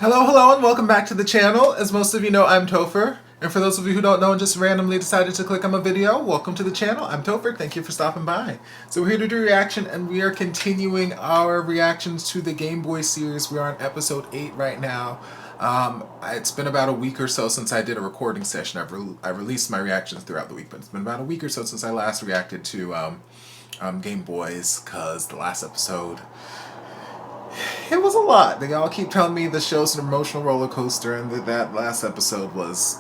Hello, and welcome back to the channel. As most of you know, I'm Topher. And for those of you who don't know and just randomly decided to click on my video, welcome to the channel. I'm Topher. Thank you for stopping by. So we're here to do reaction, and we are continuing our reactions to the Gameboys series. We are on episode 8 right now. It's been about a week or so since I did a recording session. I released my reactions throughout the week, but it's been about a week or so since I last reacted to Gameboys, because the last episode, it was a lot. They all keep telling me the show's an emotional roller coaster, and that last episode was,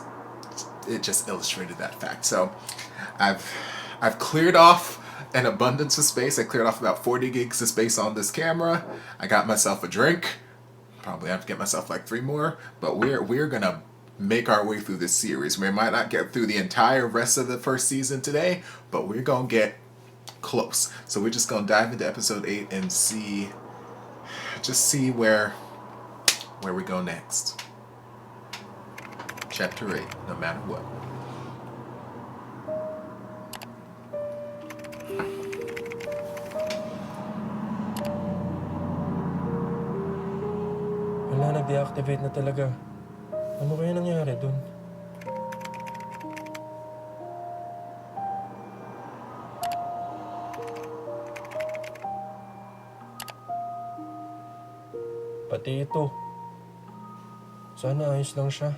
it just illustrated that fact. So I've cleared off an abundance of space. I cleared off about 40 gigs of space on this camera. I got myself a drink. Probably have to get myself like 3 more, but we're gonna make our way through this series. We might not get through the entire rest of the first season today, but we're gonna get close. So we're just gonna dive into episode 8 and see where we go next. Chapter 8, no matter what. Wala, nag-deactivate na talaga. Ano kaya nangyari dun? Pati ito. Sana ayos lang siya.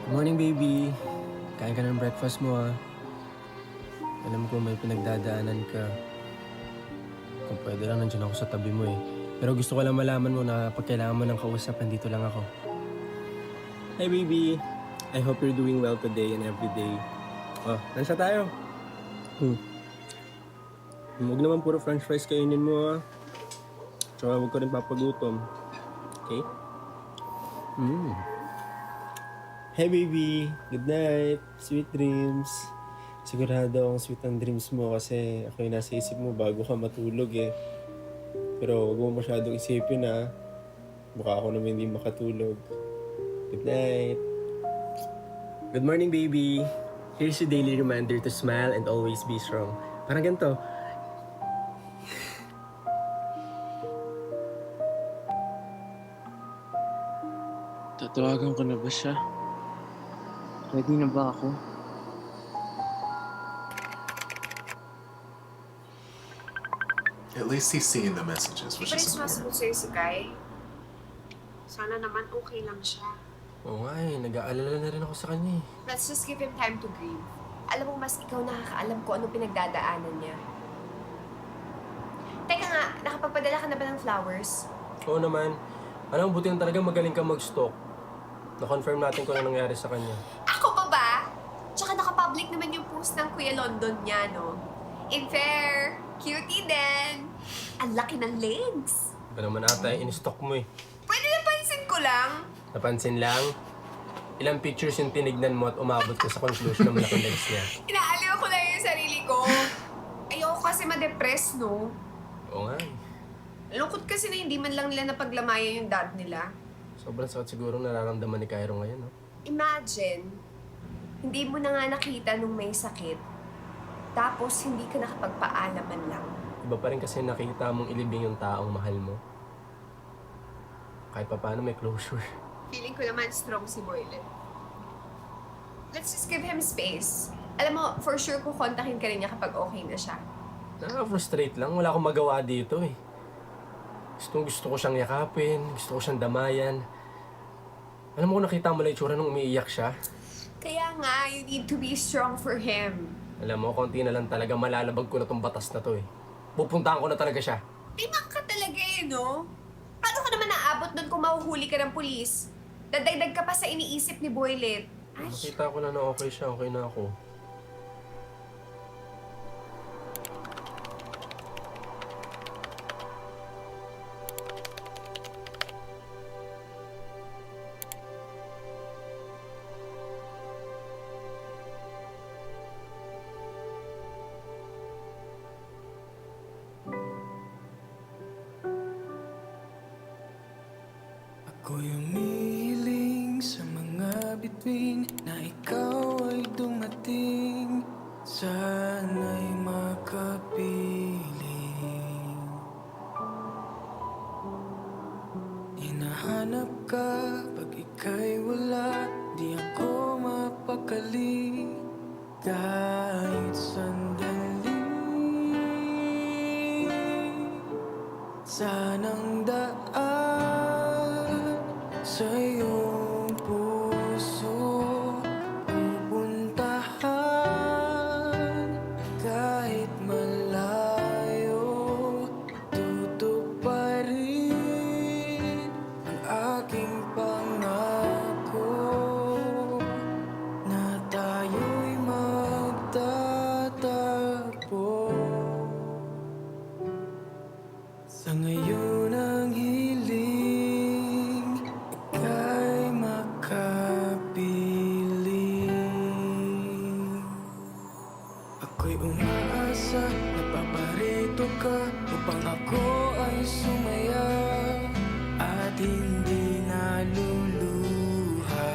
Good morning, baby. Kain ka ng breakfast mo, ah. Alam ko may pinagdadaanan ka. Kung pwede lang, nandiyan ako sa tabi mo, eh. Pero gusto ko lang malaman mo na pag kailangan mo ng kausap, nandito lang ako. Hi, baby. I hope you're doing well today and every day. Oh, nandiyan tayo. Huwag naman puro french fries kainin mo, ah. Tsaka huwag ka rin papagutom. Okay? Hey baby, good night, sweet dreams. Sigurado akong sweet ang dreams mo kasi ako yung nasa isip mo bago ka matulog eh. Pero huwag mo masyadong isipin ah. Baka ako naman hindi makatulog. Good night. Good morning baby. Here's your daily reminder to smile and always be strong. Parang ganito. Tatawagan ko na ba siya? Ready na ba ako? At least he's seeing the messages, Di which ba rin is sumasagot important. sa'yo si Kai? Sana naman okay lang siya. Oo nga eh, nag-aalala na rin ako sa kanya eh. Let's just give him time to grieve. Alam mo, mas ikaw nakakaalam kung anong pinagdadaanan niya. Teka nga, nakapagpadala ka na ba ng flowers? Oo naman. Alam mo, buti lang talaga magaling ka mag-stalk. Na-confirm natin kung ano nangyari sa kanya. Ako pa ba? Tsaka nakapublic naman yung post ng Kuya London niya, no? In fair, cutie din. Ang laki ng legs. Iba naman ata eh, in-stalk mo eh. Pwede napansin ko lang. Napansin lang, ilang pictures yung tinignan mo at umabot ka sa conclusion na malaki legs niya. Inaaliw ko lang yung sarili ko. Ayoko kasi ma-depress, no? Oo nga eh. Lungkot kasi na hindi man lang nila napaglamayan yung dad nila. Sobrang sakit siguro nararamdaman ni Cairo ngayon, no? Imagine, hindi mo na nga nakita nung may sakit, tapos hindi ka nakapagpaalam man lang. Iba pa rin kasi nakita mong ilibing yung taong mahal mo. Kahit pa paano may closure. Feeling ko naman strong si Boylet. Let's just give him space. Alam mo, for sure kukontakin ka rin niya kapag okay na siya. Nakaka-frustrate lang. Wala akong magawa dito eh. Gusto ko siyang yakapin. Gusto ko siyang damayan. Alam mo kung nakita mo lang itsura nung umiiyak siya? Kaya nga, you need to be strong for him. Alam mo, konti na lang talaga malalabag ko na tong batas na to eh. Pupuntahan ko na talaga siya. Timang ka talaga eh, no? Paano ka naman naabot doon kung mahuhuli ka ng pulis? Dadagdag ka pa sa iniisip ni Boylet. Ay, Nakita ko na okay siya, okay na ako. Ako'y umiiyak sa mga bituin na ikaw ay dumating. Sana'y makapiling. Hinahanap ka pag ika'y wala, di ako mapakali kahit sandali. Sanang daan sa iyong puso pupuntahan kahit malayo. Tutuparin ang aking pangako na tayo'y magtatagpo. Sa ngayon ang hiling, ika'y makapiling. Ako'y umaasa na paparito ka upang ako ay sumaya at hindi naluluha.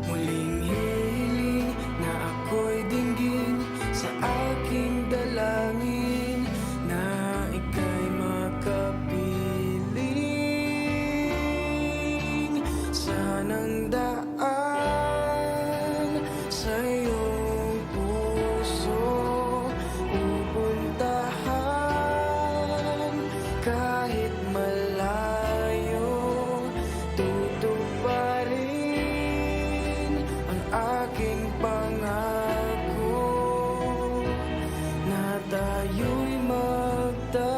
Muling hiling na ako'y dinggin sa aking dalangin na ika'y makapiling. Sanang daan sa iyong puso pupuntahan kahit malayo. Tutuparin ang aking pangako na tayo'y magtatagpo.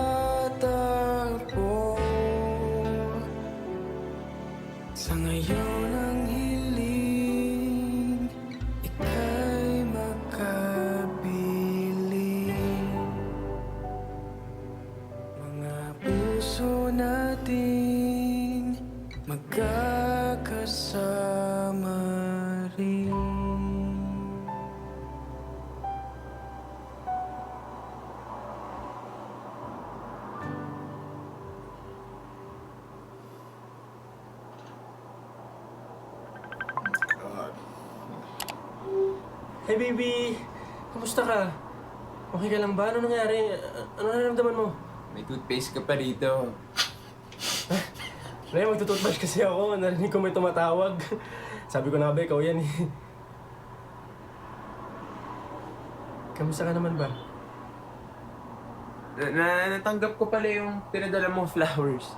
Sa ngayon ang hiling, ika'y makapiling. Mga puso natin magkakasama rin. God. Hey baby! Kamusta ka? Okay ka lang ba? Ano nangyari? Ano nararamdaman mo? May toothpaste ka pa rito. Nay, magtututbrush kasi ako. Narinig ko may tumatawag. Sabi ko na ba, ikaw yan eh. Kamusta ka naman ba? Natanggap ko pala yung pinadala mong flowers.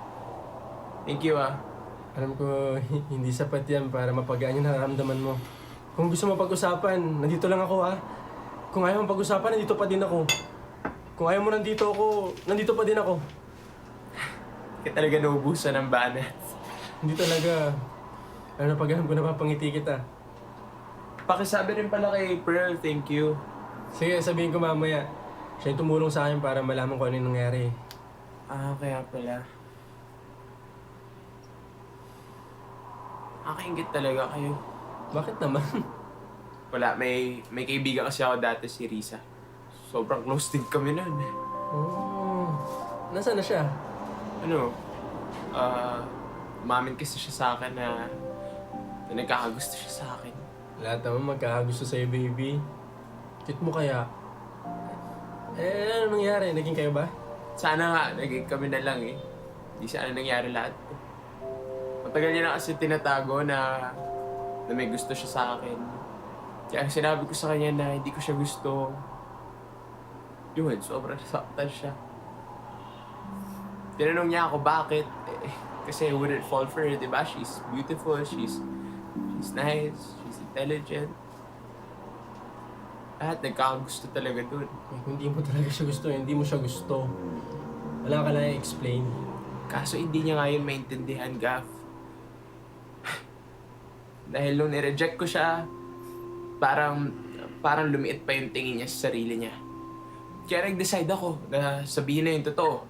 Thank you ah. Alam ko, hindi sapat yan para mapagaan yung nararamdaman mo. Kung gusto mo pag-usapan, nandito lang ako ha. Kung ayaw mo pag-usapan, nandito pa din ako. Kung ayaw mo nandito ako, nandito pa din ako. Kaya talaga naubusan ng banat. Hindi talaga. Ano na pag alam ko napapangiti kita. Pakisabi rin pala kay Pearl, thank you. Sige, sabihin ko mamaya. Siya yung tumulong sa akin para malaman ko ano yung nangyari. Ah, kaya pala. Nakaingit talaga kayo. Bakit naman? Wala, may kaibigan kasi ako dati, si Risa. Sobrang close din kami nun. Oh, nasaan na siya? Ano, umamin kasi siya sa akin na nagkakagusto siya sa akin. Lahat naman magkakagusto sa'yo, baby. Cute mo kaya? Ano nangyari? Naging kayo ba? Sana nga, naging kami na lang eh. Hindi sana nangyari lahat. Matagal niya na kasi tinatago na may gusto siya sa akin. Kaya sinabi ko sa kanya na hindi ko siya gusto. Yun, sobrang nasaktan siya. Tinanong niya ako bakit. Kasi I wouldn't fall for her, diba? She's beautiful, she's nice, she's intelligent. Lahat nagkakagusto talaga dun. Kung hindi mo talaga siya gusto, hindi mo siya gusto. Wala ka lang i-explain. Kaso hindi niya nga yun maintindihan, Gav. Dahil nung nireject ko siya, parang lumiit pa yung tingin niya sa sarili niya. Kaya nag-decide ako na sabihin na yung totoo.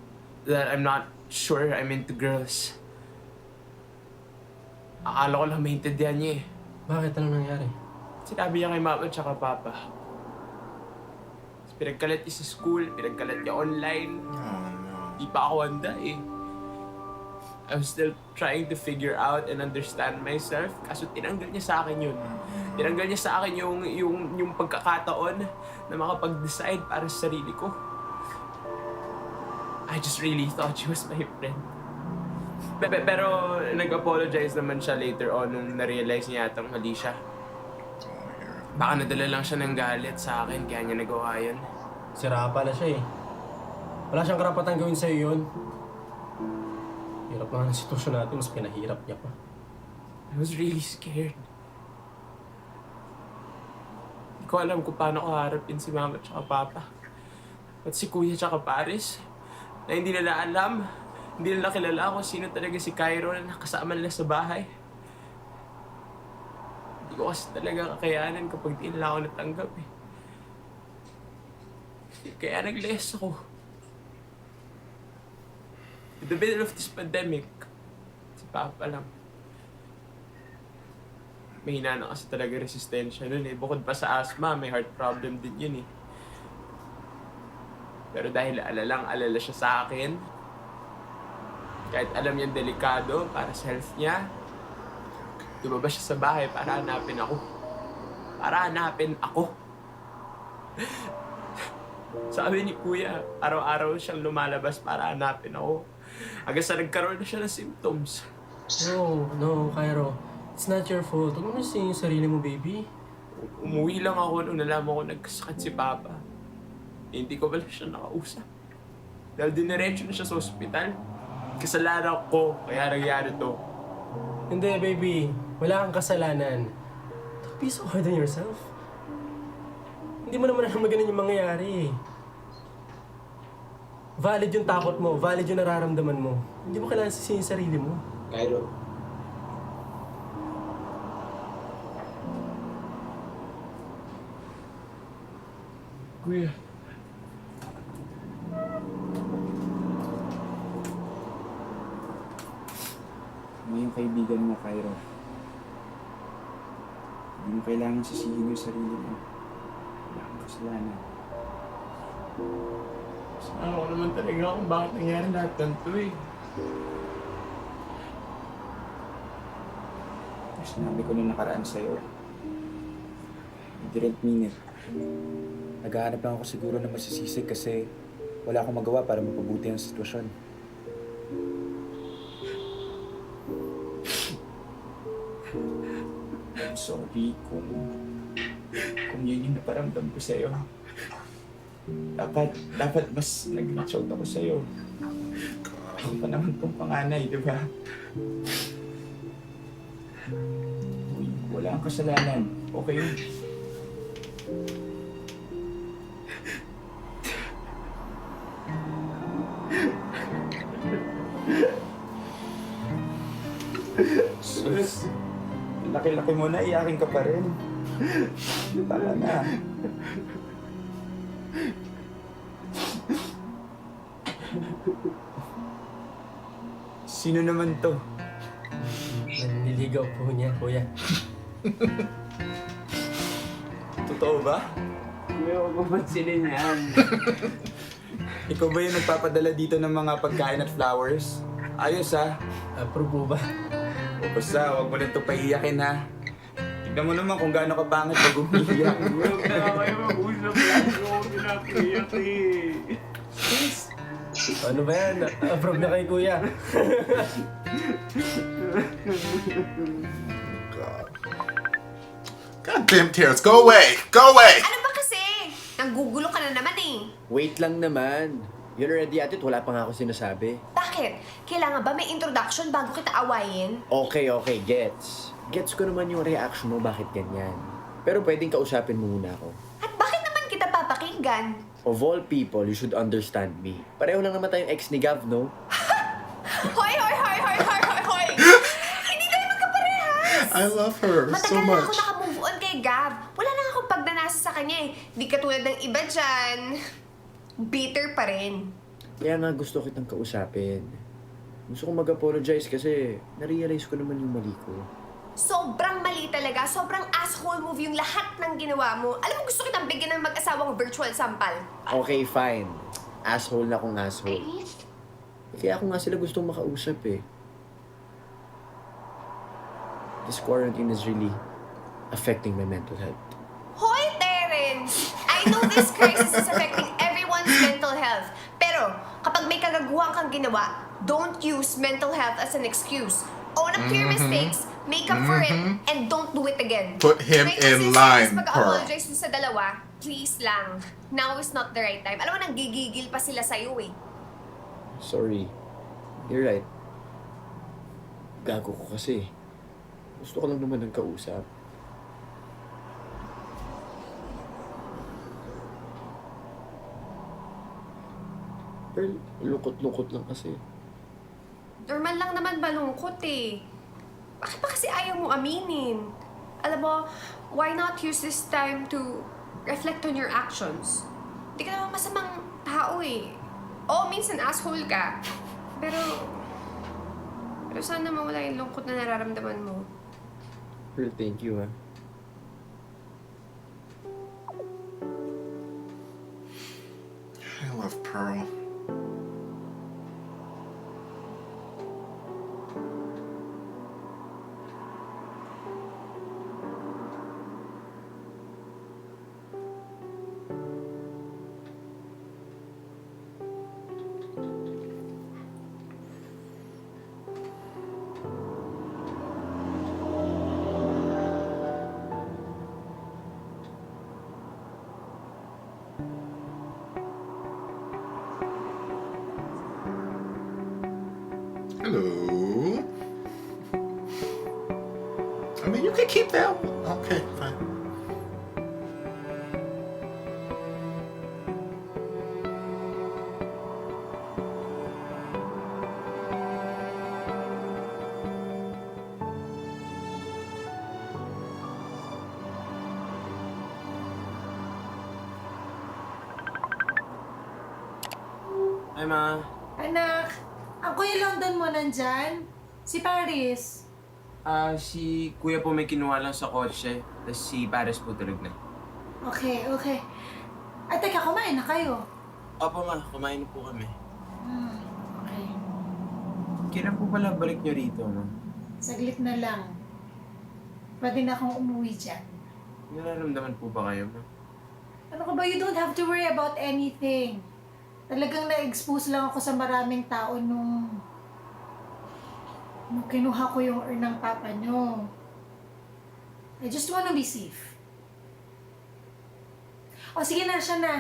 That I'm not sure I'm into girls. Akala ko lang maintindihan niya eh. Bakit? Ano nangyari? Sinabi niya kay mama at saka papa. Pinagkalat niya sa school, pinagkalat niya online. Oh no. Di pa ako handa eh. I was still trying to figure out and understand myself. Kaso tinanggal niya sa akin yun. Tinanggal niya sa akin yung pagkakataon na makapag-decide para sa sarili ko. I just really thought she was my friend. Pero nag-apologize naman siya later on nung na-realize niya yatang mali siya. Baka nadala lang siya ng galit sa akin kaya niya nagawa yun. Sira pala siya eh. Wala siyang karapatan gawin sa'yo yun. Hirap nga ng sitwasyon natin, mas pinahirap niya pa. I was really scared. Hindi ko alam kung paano ko harapin si mama at papa. At si kuya at Paris. Na hindi nila alam. Hindi nila kilala kung sino talaga si Cairo na nakasama nila sa bahay. Hindi ko kasi talaga kakayanan kapag di nila ako natanggap eh. Kaya nag-less ako. In the middle of this pandemic, si Papa lang. Mahina na kasi talaga resistensya nun eh. Bukod pa sa asthma, may heart problem din yun eh. Pero dahil alala siya sa akin, kahit alam niyang delikado para sa health niya, lumabas siya sa bahay para hanapin ako. Para hanapin ako. Sabi ni Kuya, araw-araw siyang lumalabas para hanapin ako. Hanggang sa nagkaroon na siya ng symptoms. No, Cairo. It's not your fault. Huwag mo na yung sarili mo, baby. Umuwi lang ako nung nalaman ko nagkasakit si Papa. Hindi ko pala siya nakausap. Dahil diniretso na siya sa ospital. Kasalanan ko, kaya nangyari to. Hindi, baby. Wala kang kasalanan. Don't be so hard on yourself. Hindi mo naman alam na ganun yung mangyayari. Valid yung takot mo, valid yung nararamdaman mo. Hindi mo kailangan sisihin yung sarili mo. Cairo. Kuya. Ano yung kaibigan mo, Cairo? Hindi mo kailangan sisihin yung sarili mo. Wala kang kasalanan. Ano ko naman talaga kung bakit nangyari lahat ganito eh. Sinabi ko nung nakaraan sa'yo. I didn't mean it. Naghahanap lang ako siguro na masisisi kasi wala akong magawa para mapabuti ang sitwasyon. I'm sorry kung yun yung naparamdam ko sa'yo. Dapat mas nag-reach out ako sa'yo. Ako pa naman tong panganay, di ba? Uy, wala kang kasalanan. Okay? Sus, laki-laki mo na, iyakin ka pa rin. Tama na. Sino naman to? Niligaw po niya, kuya. Totoo ba? Kuya, huwag mo pansinin yan. Ikaw ba yung nagpapadala dito ng mga pagkain at flowers? Ayos ha? Approve po ba? O basta, huwag mo na ito paiyakin ha. Tignan mo naman kung gaano ka pangit pag umiiyak. Huwag na kayo mag-usap lang. Huwag na pinapiyak eh. Ano ba yan? Approve na kay kuya. God damn tears, go away! Go away! Ano ba kasi? Nanggugulo ka na naman eh. Wait lang naman. You're already at it, wala pa nga ako sinasabi. Bakit? Kailangan ba may introduction bago kita awayin? Okay, gets. Gets ko naman yung reaction mo, bakit ganyan. Pero pwedeng kausapin mo muna ako. At bakit naman kita papakinggan? Of all people, you should understand me. Pareho lang naman tayong ex ni Gav, no? Hoy! Hindi tayo magkaparehas! I love her so Matagal na ako much. naka-move on kay Gav. Wala na akong pagnanasa sa kanya eh. Di katulad ng iba dyan. Bitter pa rin. Kaya nga gusto kitang kausapin. Gusto kong mag-apologize kasi na-realize ko naman yung mali ko. Sobrang mali talaga. Sobrang asshole move yung lahat ng ginawa mo. Alam mo, gusto kitang bigyan ng mag-asawang virtual sampal. Okay, fine. Asshole na kung asshole. Kaya ako nga sila gustong makausap eh. this quarantine is really affecting my mental health. Hoy, Terence! I know this crisis is affecting everyone's mental health. Pero, kapag may kagaguhan kang ginawa, don't use mental health as an excuse. Own up to your mistakes, make up for it, and don't do it again. Put him May in kasi line, serious Pearl. pag-apologize dun sa dalawa, please lang. Now is not the right time. Alam mo, nanggigigil pa sila sa'yo eh. Sorry. You're right. Gago ko kasi. Gusto ko lang naman ng kausap. Pero lungkot-lungkot lang kasi. Normal lang naman malungkot eh. Bakit pa kasi ayaw mo aminin? Alam mo, why not use this time to reflect on your actions? Hindi ka naman masamang tao eh. Oo, minsan asshole ka. Pero sana mawala yung lungkot na nararamdaman mo. Pearl, thank you, ha. I love Pearl. Hello. I mean, you can keep that one. Okay, fine. Hi, Ma. Anak, ang Kuya London mo nandyan? Si Paris. Si Kuya po may kinuha lang sa kotse, tapos si Paris po tulog na. Okay, okay. Ay, teka, kumain na kayo. Opo, Ma. Kumain na po kami. Okay. Kailan po pala balik niyo rito, Ma? Saglit na lang. Pwede na akong umuwi dyan. Nararamdaman po ba kayo, Ma? Ano ka ba? You don't have to worry about anything. Talagang na-expose lang ako sa maraming tao nung kinuha ko yung urn ng papa nyo. I just wanna be safe. O, sige na, siya na.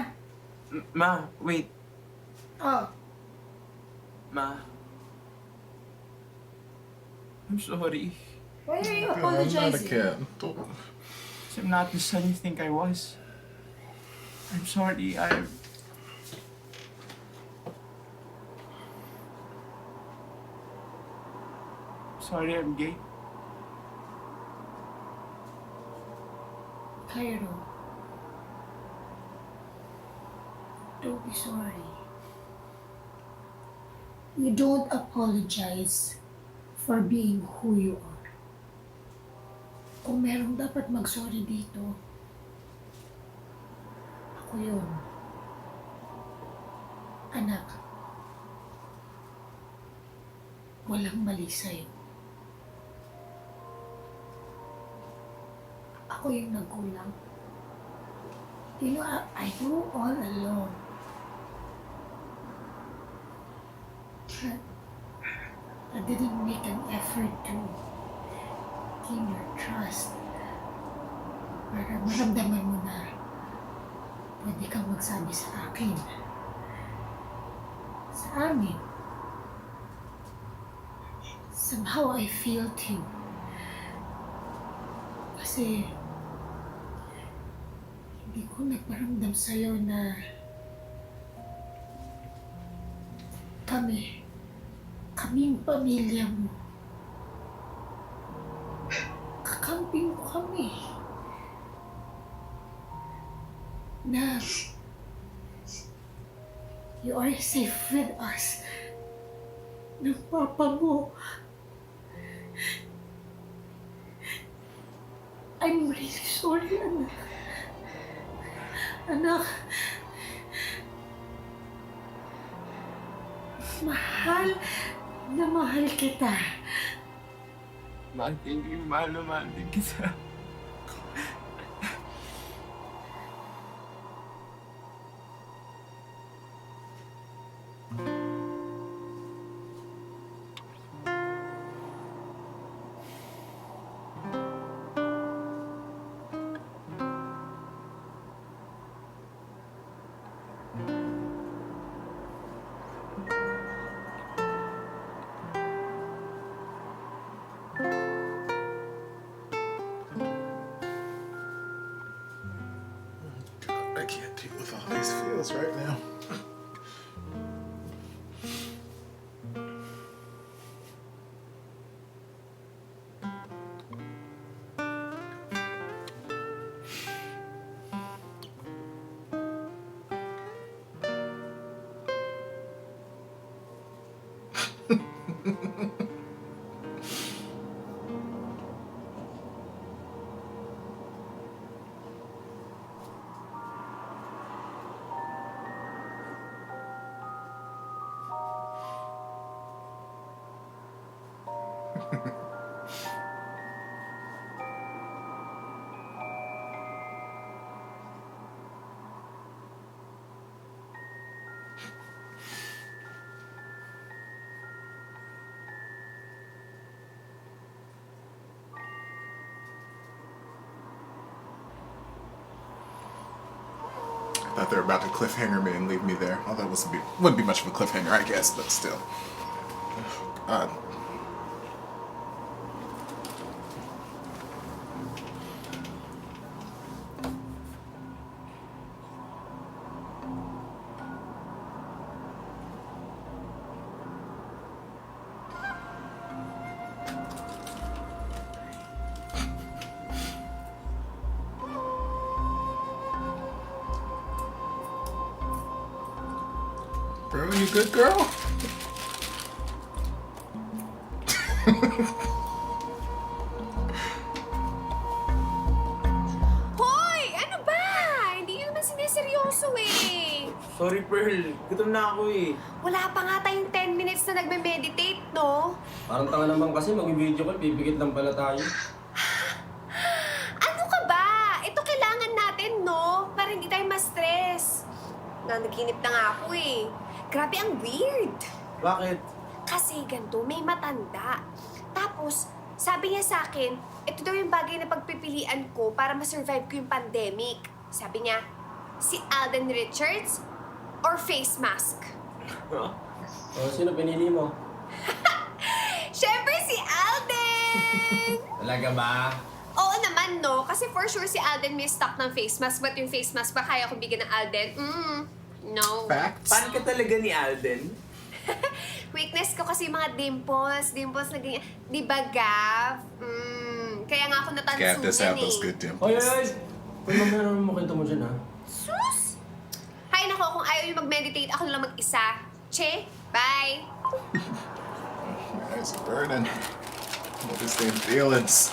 Ma, wait. Oh, Ma. I'm sorry. why are you Not apologizing? again. I'm not the son you think I was. I'm sorry. Sorry, I'm gay. Cairo, don't be sorry. You don't apologize for being who you are. Kung merong dapat mag-sorry dito, ako yun. Anak, walang mali sa'yo. Ako yung nagkulang. You know, I grew all alone. I didn't make an effort to gain your trust. Para maramdaman mo na pwede kang magsabi sa akin. Sa amin. Somehow I failed you. Kasi hindi ko nagparamdam sa'yo na kaming pamilya mo. Kakamping mo kami. Na you are safe with us. Ng papa mo. I'm really sorry, anak. Anak. Mahal na mahal kita. Mahal, thank you. Mahal na mahal din kita. I can't deal with all these feels right now. I thought they were about to cliffhanger me and leave me there. Although it wouldn't be much of a cliffhanger, I guess, but still. God. Bro, you good, girl? Hoy! Ano ba? Hindi nyo naman siniseryoso eh. Sorry, Pearl. Gutom na ako eh. Wala pa nga tayong 10 minutes na nagme-meditate, no? Parang tanga naman kasi mag-video call, pipikit lang pala tayo. Ano ka ba? Ito kailangan natin, no? Para hindi tayo ma-stress. Nanaginip na nga ako eh. Grabe, ang weird. Bakit? Kasi ganito, may matanda. Tapos, sabi niya sa akin, ito daw yung bagay na pagpipilian ko para ma-survive ko yung pandemic. Sabi niya, si Alden Richards or face mask? O, sino pinili mo? Syempre si Alden! Talaga ba? Oo naman, no? Kasi for sure si Alden may stock ng face mask. But yung face mask ba kaya kong bigyan ng Alden? No. Facts? Fan ka talaga ni Alden? Weakness ko kasi mga dimples. Dimples na ganyan. Di ba, Gav? Kaya nga ako Gab natansugan does have eh. those good Oy, dimples. oy, oy! Kung mamaya naman mo kwento mo dyan, ha? Sus! Hay nako, kung ayaw yung mag-meditate, ako na lang mag-isa. Che, bye! It's burning. What is them feelings?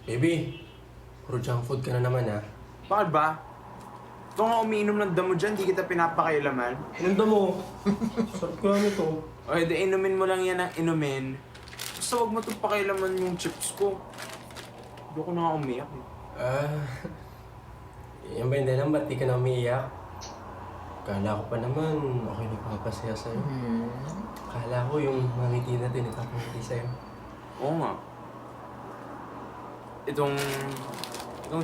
Baby, puro junk food ka na naman, ha? Bakit ba? Ito nga umiinom ng damo dyan, di kita pinapakailaman. Ganda mo. Sarap ka nito. O, edi inumin mo lang yan ng inumin. Basta huwag mo itong pakailaman yung chips ko. Hindi ko na nga umiyak eh. Yan ba yung dahilan? Ba't di ka na umiiyak? Kala ko pa naman, okay nagpapasaya sa'yo. Kala ko yung mga ngiti natin nagpapangiti sa'yo. Oo nga. Itong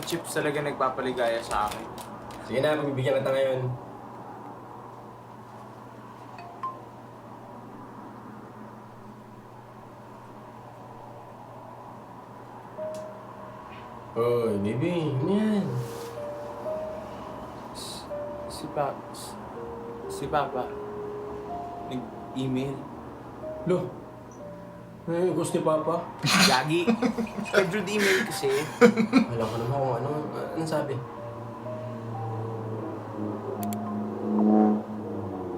chips talaga nagpapaligaya sa akin. Sige na, pagbibigyan kita ngayon. Oy, baby, ano yan? Si Papa, nag-email. Lo, ay, gusto ni Papa. Gagi. Scheduled email kasi. Alam ko naman kung anong sabi.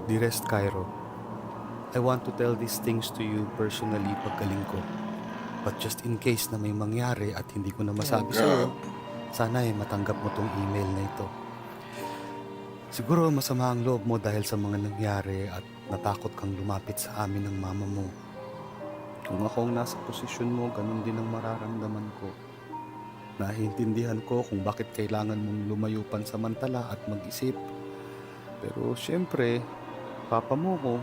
Dearest Cairo, I want to tell these things to you personally paggaling ko. But just in case na may mangyari at hindi ko na masabi sa'yo, sana matanggap mo tong email na ito. Siguro masama ang loob mo dahil sa mga nangyari at natakot kang lumapit sa amin ng mama mo. Kung ako ang nasa posisyon mo, ganun din ang mararamdaman ko. Naiintindihan ko kung bakit kailangan mong lumayo pansamantala at mag-isip. Pero syempre, papa mo ko,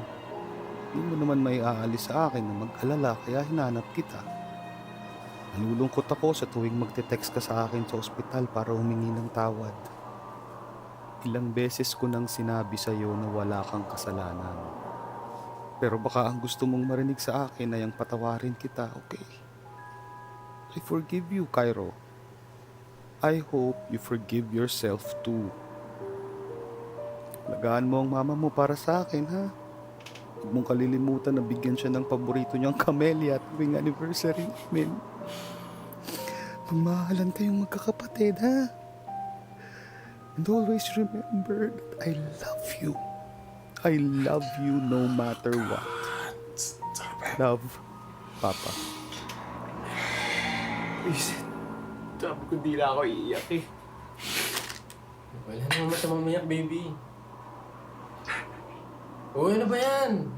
hindi mo naman may aalis sa akin na mag-alala kaya hinanap kita. Nalulungkot ako sa tuwing magte-text ka sa akin sa ospital para humingi ng tawad. Ilang beses ko nang sinabi sa iyo na wala kang kasalanan. Pero baka ang gusto mong marinig sa akin ay ang patawarin kita, okay? I forgive you, Cairo. I hope you forgive yourself too. Lagaan mo ang mama mo para sa akin, ha? Huwag mong kalilimutan na bigyan siya ng paborito niyang camellia tuwing anniversary namin. Magmahalan kayong magkakapatid, ha? And always remember that I love you. I love you no matter what. Love, Papa. Please. Sabi ko di lang ako iiyak eh. Wala namang masamang mayak, baby. Uy, ano ba yan?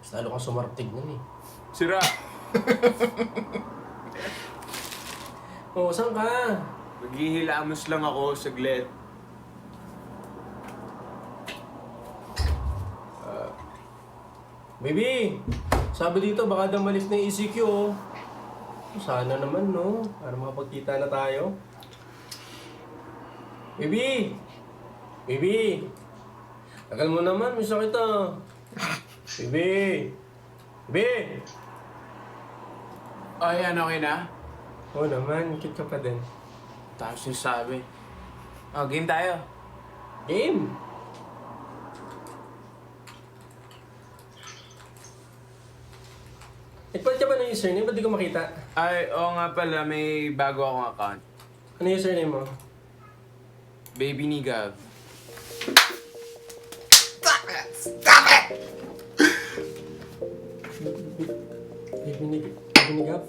Mas lalo kang sumartig nun eh. Sira! Oo, saan ka? Maghihilamos lang ako saglit. Baby! Sabi dito, baka daw malis na yung ECQ, oh. Sana naman, no? Para makapagkita na tayo. Baby! Baby! Tagal mo naman, miss na kita. Baby! Baby! Oh, yan, okay na? Oo naman, cute ka pa din. Tapos yung sabi. Oh, game tayo. Game! Nagpalit ka ba ng username? Ba't di ko makita? Ay, oo nga pala, may bago akong account. Ano yung username mo? Baby ni Gav. Stop it! Baby ni Gav?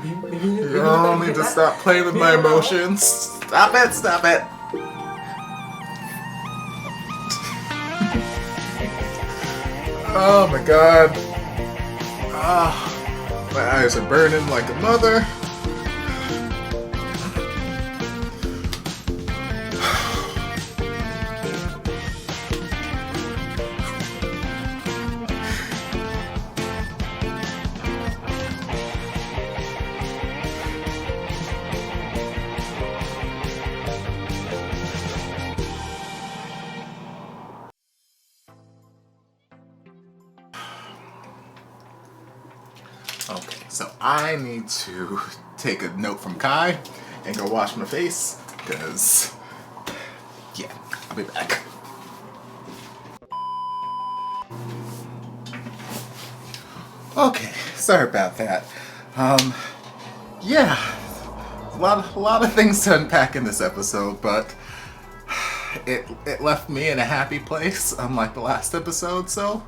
You all need to stop playing with my emotions. Stop it! Stop it! Oh my god. Ah, my eyes are burning like a mother. Okay, so I need to take a note from Kai and go wash my face, because, yeah, I'll be back. Okay, sorry about that. Yeah, a lot of things to unpack in this episode, but it left me in a happy place, unlike the last episode, so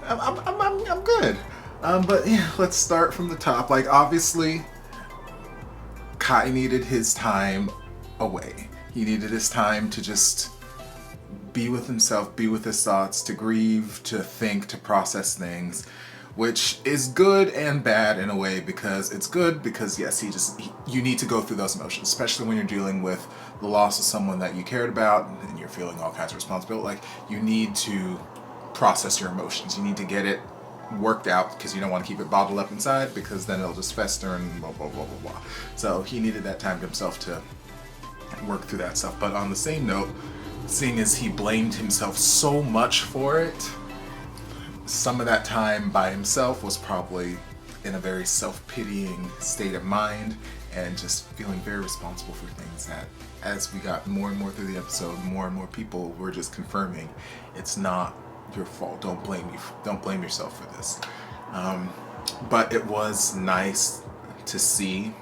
I'm good. But yeah, let's start from the top. Like, obviously, Kai needed his time away. He needed his time to just be with himself, be with his thoughts, to grieve, to think, to process things, which is good and bad in a way, because it's good because, yes, you need to go through those emotions, especially when you're dealing with the loss of someone that you cared about and you're feeling all kinds of responsibility. Like, you need to process your emotions. You need to get it worked out, because you don't want to keep it bottled up inside, because then it'll just fester and blah blah blah blah blah. So he needed that time to himself to work through that stuff. But on the same note, seeing as he blamed himself so much for it, some of that time by himself was probably in a very self-pitying state of mind and just feeling very responsible for things that, as we got more and more through the episode, more and more people were just confirming it's not your fault. Don't blame yourself for this. But it was nice to see,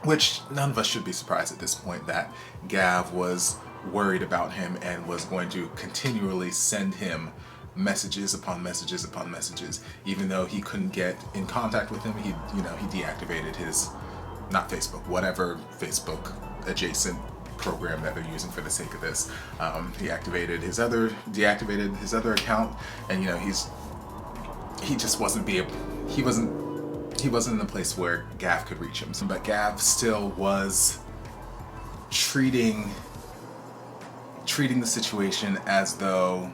which none of us should be surprised at this point, that Gav was worried about him and was going to continually send him messages upon messages upon messages. Even though he couldn't get in contact with him, he deactivated his, not Facebook, whatever Facebook adjacent program that they're using for the sake of this. He deactivated his other account, and you know, he just wasn't he wasn't in a place where Gav could reach him. But Gav still was treating the situation as though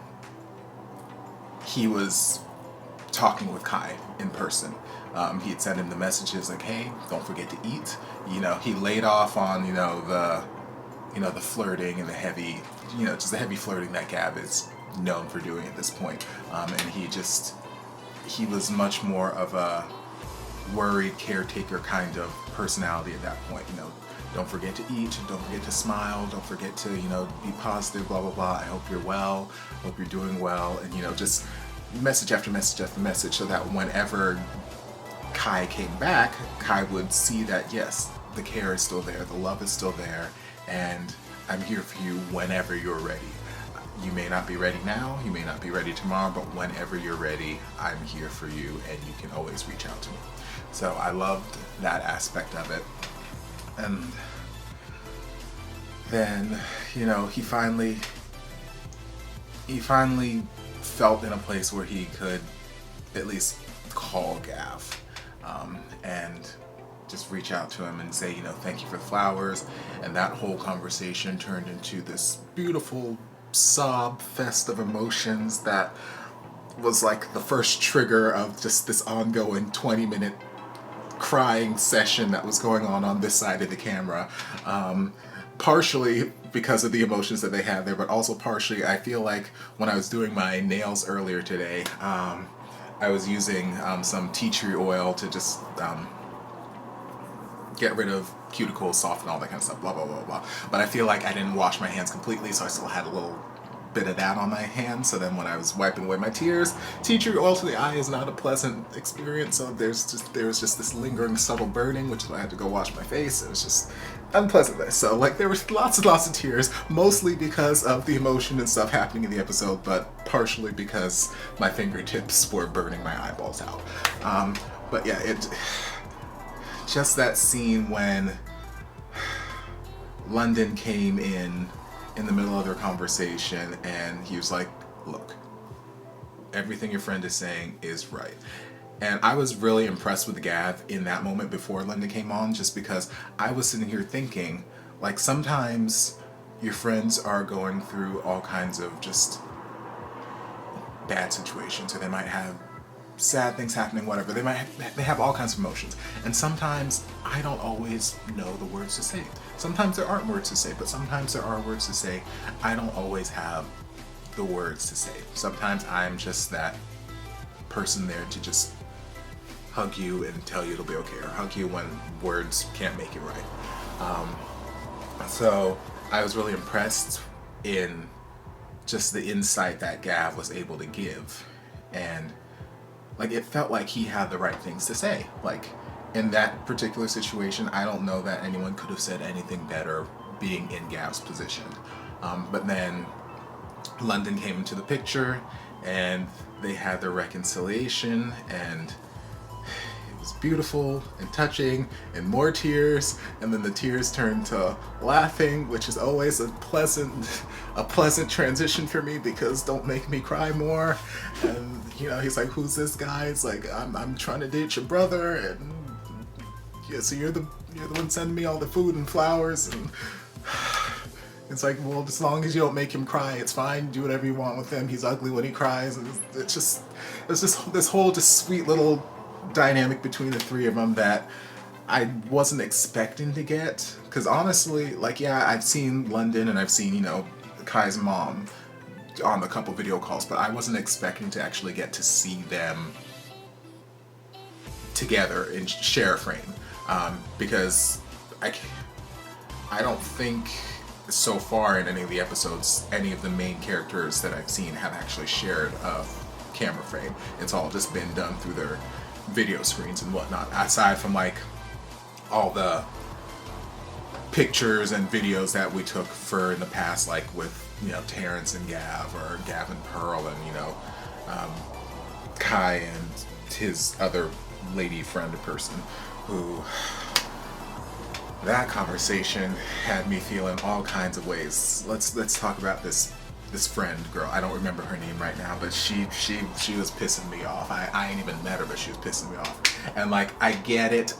he was talking with Kai in person. He had sent him the messages like, hey, don't forget to eat. You know, he laid off on, the flirting and the heavy, just the heavy flirting that Gav is known for doing at this point. And he was much more of a worried caretaker kind of personality at that point. You know, don't forget to eat, don't forget to smile, don't forget to, be positive, blah, blah, blah. I hope you're well, hope you're doing well. And, just message after message after message, so that whenever Kai came back, Kai would see that, yes, the care is still there, the love is still there, and I'm here for you whenever you're ready. You may not be ready now, you may not be ready tomorrow, but whenever you're ready, I'm here for you, and you can always reach out to me. So I loved that aspect of it. And then, he finally felt in a place where he could at least call Gav and just reach out to him and say, thank you for the flowers. And that whole conversation turned into this beautiful sob fest of emotions that was like the first trigger of just this ongoing 20-minute crying session that was going on this side of the camera. Partially because of the emotions that they had there, but also partially, I feel like when I was doing my nails earlier today, I was using some tea tree oil to just get rid of cuticles, soften all that kind of stuff, blah, blah, blah, blah. But I feel like I didn't wash my hands completely, so I still had a little bit of that on my hands. So then when I was wiping away my tears, tea tree oil to the eye is not a pleasant experience, so there was just this lingering subtle burning, which is why I had to go wash my face. It was just unpleasant. So like there was lots and lots of tears, mostly because of the emotion and stuff happening in the episode, but partially because my fingertips were burning my eyeballs out. But yeah, just that scene when London came in the middle of their conversation, and he was like, look, everything your friend is saying is right. And I was really impressed with Gav in that moment before London came on, just because I was sitting here thinking, like, sometimes your friends are going through all kinds of just bad situations, or they might have sad things happening, whatever. They have all kinds of emotions. And sometimes I don't always know the words to say. Sometimes there aren't words to say, but sometimes there are words to say. I don't always have the words to say. Sometimes I'm just that person there to just hug you and tell you it'll be okay, or hug you when words can't make it right. So I was really impressed in just the insight that Gav was able to give. And like, it felt like he had the right things to say. Like, in that particular situation, I don't know that anyone could have said anything better being in Gav's position. But then London came into the picture, and they had their reconciliation, and it was beautiful and touching, and more tears, and then the tears turned to laughing, which is always a pleasant transition for me, because don't make me cry more. And he's like, who's this guy? It's like, I'm trying to date your brother, and yeah, so you're the one sending me all the food and flowers, and it's like, well, as long as you don't make him cry, it's fine. Do whatever you want with him. He's ugly when he cries, and it's just this whole just sweet little dynamic between the three of them that I wasn't expecting to get. Because honestly, like, yeah, I've seen London and I've seen, Kai's mom on a couple video calls, but I wasn't expecting to actually get to see them together and share a frame. Because I don't think so far in any of the episodes, any of the main characters that I've seen have actually shared a camera frame. It's all just been done through their video screens and whatnot, aside from like all the pictures and videos that we took for in the past, like with Terrence and Gav, or Gav and Pearl, and Kai and his other lady friend person who that conversation had me feeling all kinds of ways. Let's talk about this friend girl. I don't remember her name right now, but she was pissing me off. I ain't even met her, but she was pissing me off. And like, I get it.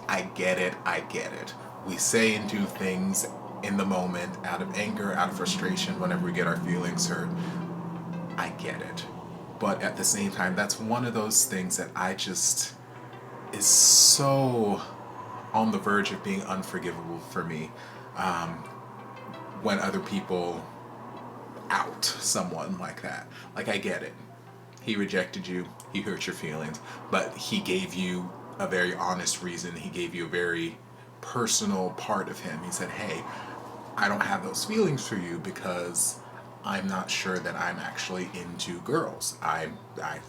We say and do things in the moment out of anger, out of frustration, whenever we get our feelings hurt. I get it. But at the same time, that's one of those things that I just is so on the verge of being unforgivable for me, when other people out someone like that. Like, I get it. He rejected you, he hurt your feelings, but he gave you a very honest reason. He gave you a very personal part of him. He said, hey, I don't have those feelings for you because I'm not sure that I'm actually into girls. I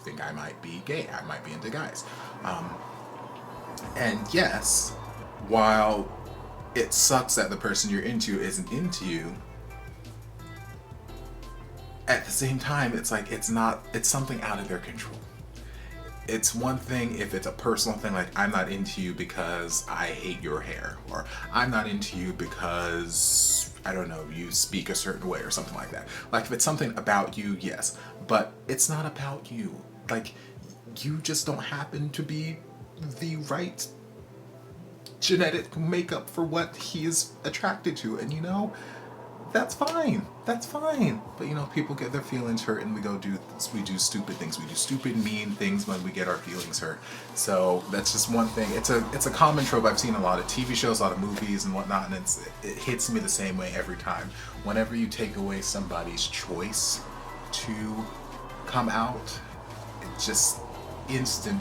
think I might be gay. I might be into guys. And yes, while it sucks that the person you're into isn't into you, at the same time, it's like, it's something out of their control. It's one thing if it's a personal thing, like, I'm not into you because I hate your hair, or I'm not into you because, I don't know, you speak a certain way or something like that. Like, if it's something about you, yes, but it's not about you. Like, you just don't happen to be the right genetic makeup for what he is attracted to, and you know, that's fine. That's fine. But you know, people get their feelings hurt, and we do stupid things. We do stupid, mean things when we get our feelings hurt. So that's just one thing. It's a common trope I've seen in a lot of TV shows, a lot of movies and whatnot, and it hits me the same way every time. Whenever you take away somebody's choice to come out, it just instant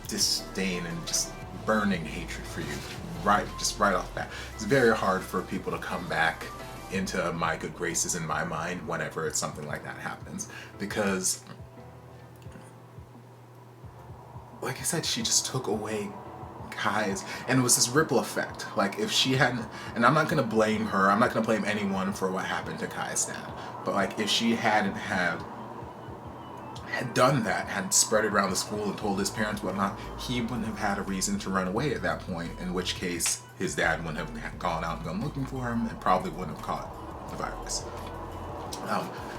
disdain and just burning hatred for you. Right off the bat. It's very hard for people to come back into my good graces in my mind whenever it's something like that happens, because like I said, she just took away Kai's, and it was this ripple effect. Like, if she hadn't, and I'm not gonna blame her, I'm not gonna blame anyone for what happened to Kai's dad, but like, if she hadn't had done that, had spread it around the school and told his parents whatnot, he wouldn't have had a reason to run away at that point, in which case his dad wouldn't have gone out and gone looking for him and probably wouldn't have caught the virus.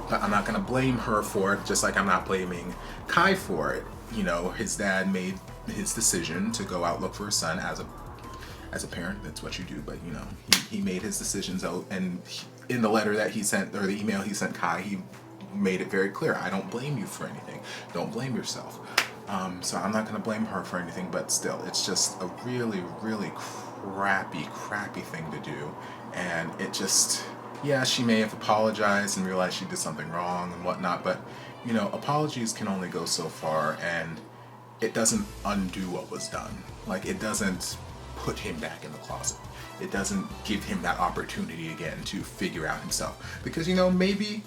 But I'm not going to blame her for it, just like I'm not blaming Kai for it. You know, his dad made his decision to go out look for his son as a parent. That's what you do, but you know, he made his decisions out, and in the letter that he sent, or the email he sent Kai, he made it very clear, I don't blame you for anything. Don't blame yourself. So I'm not going to blame her for anything, but still, it's just a really, really crappy thing to do. And it just, yeah, she may have apologized and realized she did something wrong and whatnot, but, you know, apologies can only go so far, and it doesn't undo what was done. Like, it doesn't put him back in the closet. It doesn't give him that opportunity again to figure out himself. Because, you know, maybe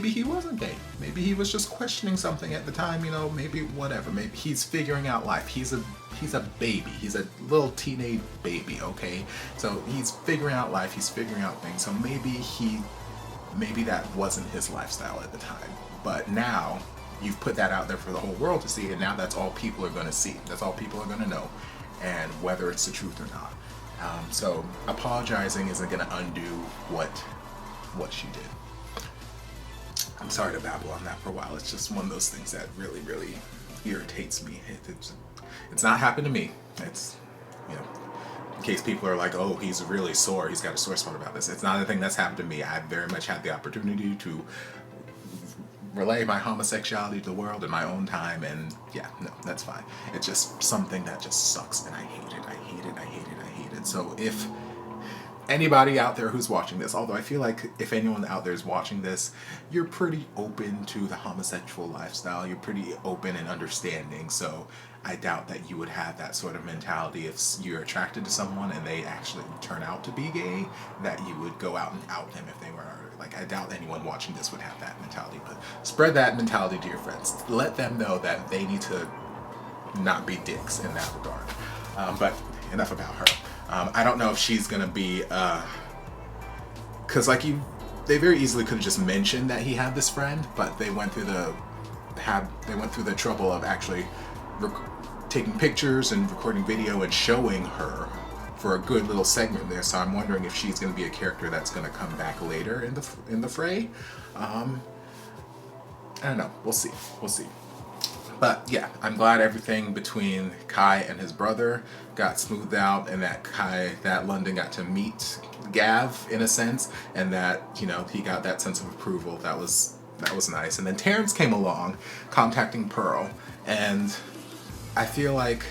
he wasn't gay. Maybe he was just questioning something at the time, you know, maybe whatever. Maybe he's figuring out life. He's a baby. He's a little teenage baby, okay? So he's figuring out life, he's figuring out things. So maybe that wasn't his lifestyle at the time. But now you've put that out there for the whole world to see, and now that's all people are gonna see. That's all people are gonna know, and whether it's the truth or not. So apologizing isn't gonna undo what she did. I'm sorry to babble on that for a while. It's just one of those things that really, really irritates me. It's not happened to me. It's, you know, in case people are like, oh, he's really sore, he's got a sore spot about this. It's not a thing that's happened to me. I very much had the opportunity to relay my homosexuality to the world in my own time, and yeah, no, that's fine. It's just something that just sucks, and I hate it. So if anybody out there who's watching this, although I feel like if anyone out there is watching this, you're pretty open to the homosexual lifestyle, you're pretty open and understanding, so I doubt that you would have that sort of mentality if you're attracted to someone and they actually turn out to be gay, that you would go out and out them if they were. Like, I doubt anyone watching this would have that mentality, but spread that mentality to your friends. Let them know that they need to not be dicks in that regard. But enough about her. I don't know if she's gonna be, cause like they very easily could have just mentioned that he had this friend, but they went through the trouble of actually taking pictures and recording video and showing her for a good little segment there. So I'm wondering if she's going to be a character that's going to come back later in the fray. I don't know. We'll see. We'll see. But yeah, I'm glad everything between Kai and his brother got smoothed out, and that London got to meet Gav in a sense, and that, you know, he got that sense of approval. That was nice. And then Terrence came along, contacting Pearl, and I feel like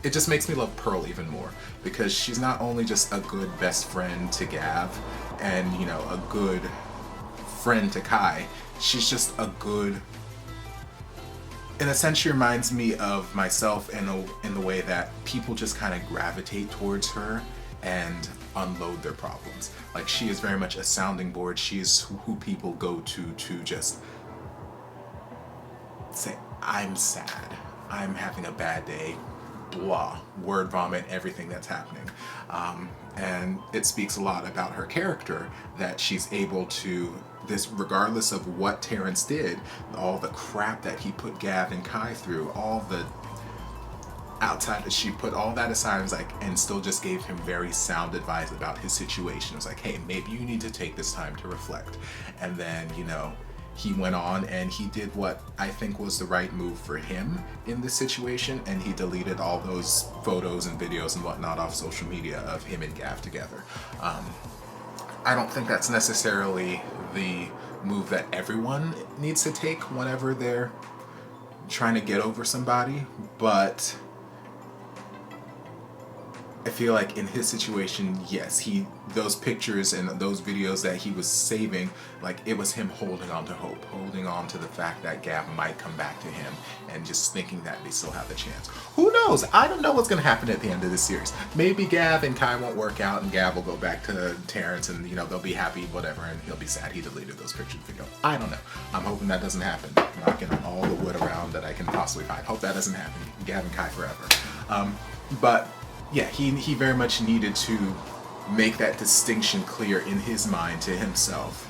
it just makes me love Pearl even more, because she's not only just a good best friend to Gav and, you know, a good friend to Kai, she's just a good, in a sense, she reminds me of myself in the way that people just kind of gravitate towards her and unload their problems. Like, she is very much a sounding board. She is who people go to just say, I'm sad, I'm having a bad day, blah, word vomit, everything that's happening. And it speaks a lot about her character, that she's able to, this, regardless of what Terrence did, all the crap that he put Gav and Kai through, all the outside, she put all that aside and was like, and still just gave him very sound advice about his situation. It was like, hey, maybe you need to take this time to reflect. And then, you know, he went on and he did what I think was the right move for him in this situation, and he deleted all those photos and videos and whatnot off social media of him and Gav together. I don't think that's necessarily the move that everyone needs to take whenever they're trying to get over somebody, but I feel like in his situation, yes, those pictures and those videos that he was saving, like, it was him holding on to hope, holding on to the fact that Gav might come back to him, and just thinking that they still have the chance. Who knows? I don't know what's going to happen at the end of this series. Maybe Gav and Kai won't work out, and Gav will go back to Terrence, and, you know, they'll be happy, whatever, and he'll be sad he deleted those pictures and video. I don't know. I'm hoping that doesn't happen. I'm knocking on all the wood around that I can possibly find. Hope that doesn't happen. Gav and Kai forever. But yeah, he very much needed to make that distinction clear in his mind to himself,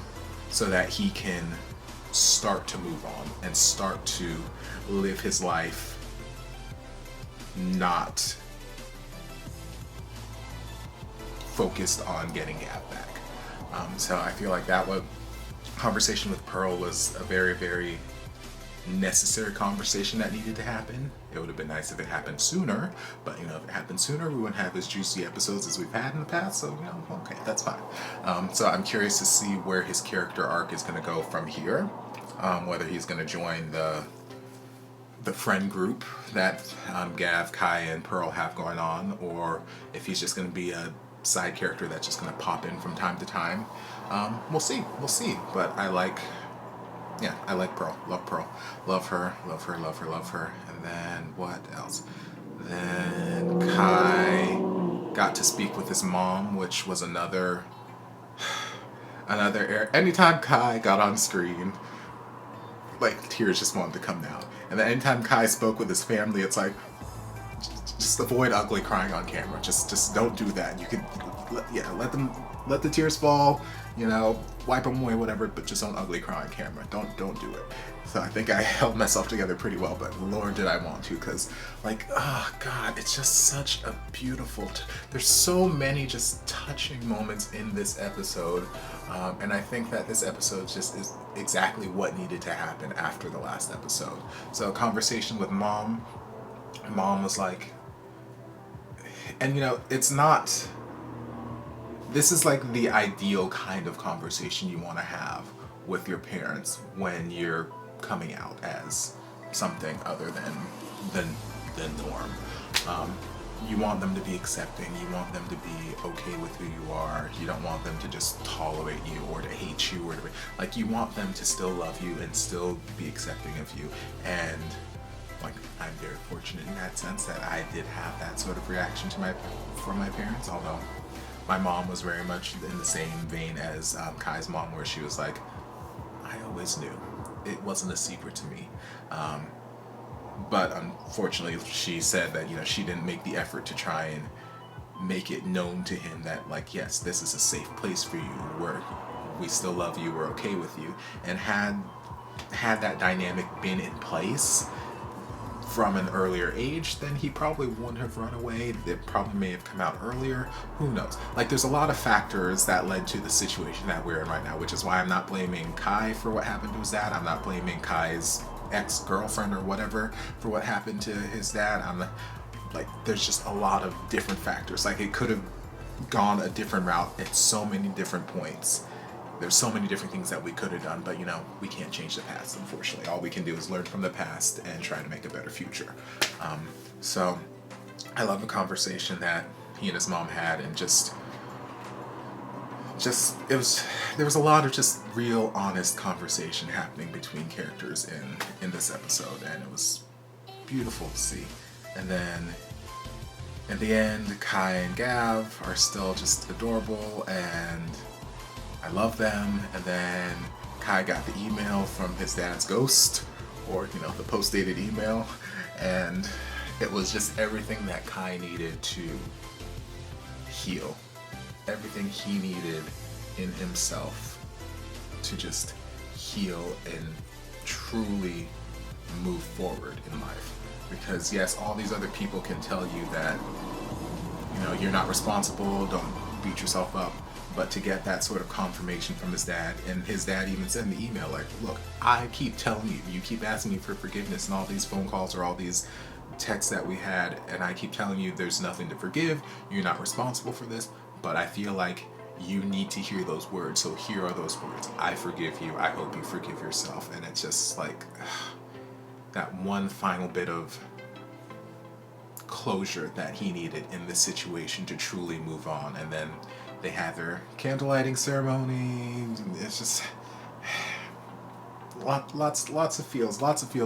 so that he can start to move on and start to live his life not focused on getting Gav back. So I feel like that conversation with Pearl was a very, very necessary conversation that needed to happen. It would have been nice if it happened sooner, but, you know, if it happened sooner, we wouldn't have as juicy episodes as we've had in the past, so, you know, okay, that's fine. So I'm curious to see where his character arc is going to go from here, whether he's going to join the friend group that Gav, Kai, and Pearl have going on, or if he's just going to be a side character that's just going to pop in from time to time. We'll see, but I like Pearl. Love Pearl. Love her. And then what else? Then Kai got to speak with his mom, which was another anytime Kai got on screen, like, tears just wanted to come down. And then anytime Kai spoke with his family, it's like, just avoid ugly crying on camera. Just don't do that. You could, let the tears fall, you know, wipe them away, whatever, but just don't ugly cry on camera. Don't do it. So I think I held myself together pretty well, but Lord did I want to, because, like, oh God, it's just such a beautiful, there's so many just touching moments in this episode, and I think that this episode just is exactly what needed to happen after the last episode. So a conversation with Mom was like, and, you know, it's not, this is like the ideal kind of conversation you want to have with your parents when you're coming out as something other than the norm. You want them to be accepting, you want them to be okay with who you are, you don't want them to just tolerate you or to hate you, or to, like, you want them to still love you and still be accepting of you. And, like, I'm very fortunate in that sense that I did have that sort of reaction from my parents, although my mom was very much in the same vein as Kai's mom, where she was like, I always knew. It wasn't a secret to me. But unfortunately, she said that, you know, she didn't make the effort to try and make it known to him that, like, yes, this is a safe place for you, we still love you, we're okay with you. And had that dynamic been in place, from an earlier age, then he probably wouldn't have run away. It probably may have come out earlier. Who knows? Like, there's a lot of factors that led to the situation that we're in right now, which is why I'm not blaming Kai for what happened to his dad. I'm not blaming Kai's ex-girlfriend or whatever for what happened to his dad. I'm like, there's just a lot of different factors. Like, it could have gone a different route at so many different points. There's so many different things that we could have done, but you know, we can't change the past, unfortunately. All we can do is learn from the past and try to make a better future. So I love the conversation that he and his mom had, and there was a lot of just real honest conversation happening between characters in this episode, and it was beautiful to see. And then in the end, Kai and Gav are still just adorable, and I love them. And then Kai got the email from his dad's ghost, or you know, the post-dated email, and it was just everything that Kai needed to heal, everything he needed in himself to just heal and truly move forward in life. Because yes, all these other people can tell you that, you know, you're not responsible, don't beat yourself up. But to get that sort of confirmation from his dad, and his dad even said in the email, like, look, I keep telling you, you keep asking me for forgiveness, and all these phone calls or all these texts that we had, and I keep telling you there's nothing to forgive, you're not responsible for this, but I feel like you need to hear those words, so here are those words. I forgive you, I hope you forgive yourself. And it's just like that one final bit of closure that he needed in this situation to truly move on. And then they had their candle lighting ceremony. It's just lots of feels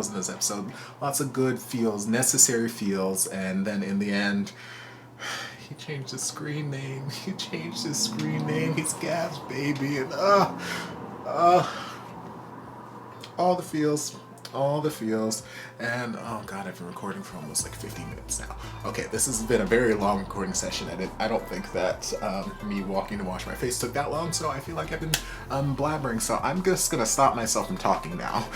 in this episode. Lots of good feels, necessary feels. And then in the end, he changed his screen name. He's Gav's baby, and all the feels. And oh god, I've been recording for almost like 50 minutes now. Okay, this has been a very long recording session. I don't think that me walking to wash my face took that long, so I feel like I've been blabbering, so I'm just gonna stop myself from talking now.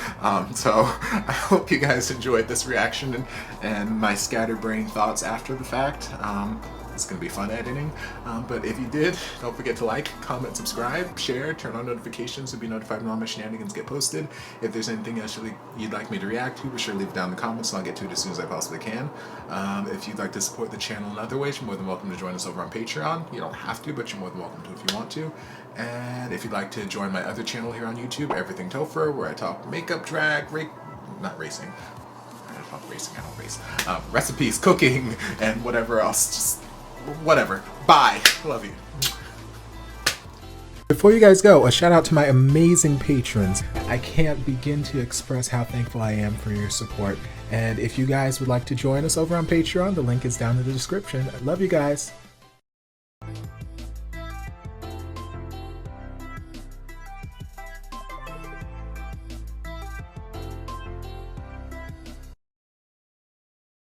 So I hope you guys enjoyed this reaction and my scatterbrained thoughts after the fact. It's gonna be fun editing, but if you did, don't forget to like, comment, subscribe, share, turn on notifications to be notified when all my shenanigans get posted. If there's anything else you'd like me to react to, be sure to leave it down in the comments and I'll get to it as soon as I possibly can. If you'd like to support the channel in other ways, you're more than welcome to join us over on Patreon. You don't have to, but you're more than welcome to if you want to. And if you'd like to join my other channel here on YouTube, Everything Topher, where I talk makeup, drag, not racing. I don't race. Recipes, cooking, and whatever else. Just whatever. Bye. Love you. Before you guys go, a shout out to my amazing patrons. I can't begin to express how thankful I am for your support. And if you guys would like to join us over on Patreon, the link is down in the description. I love you guys.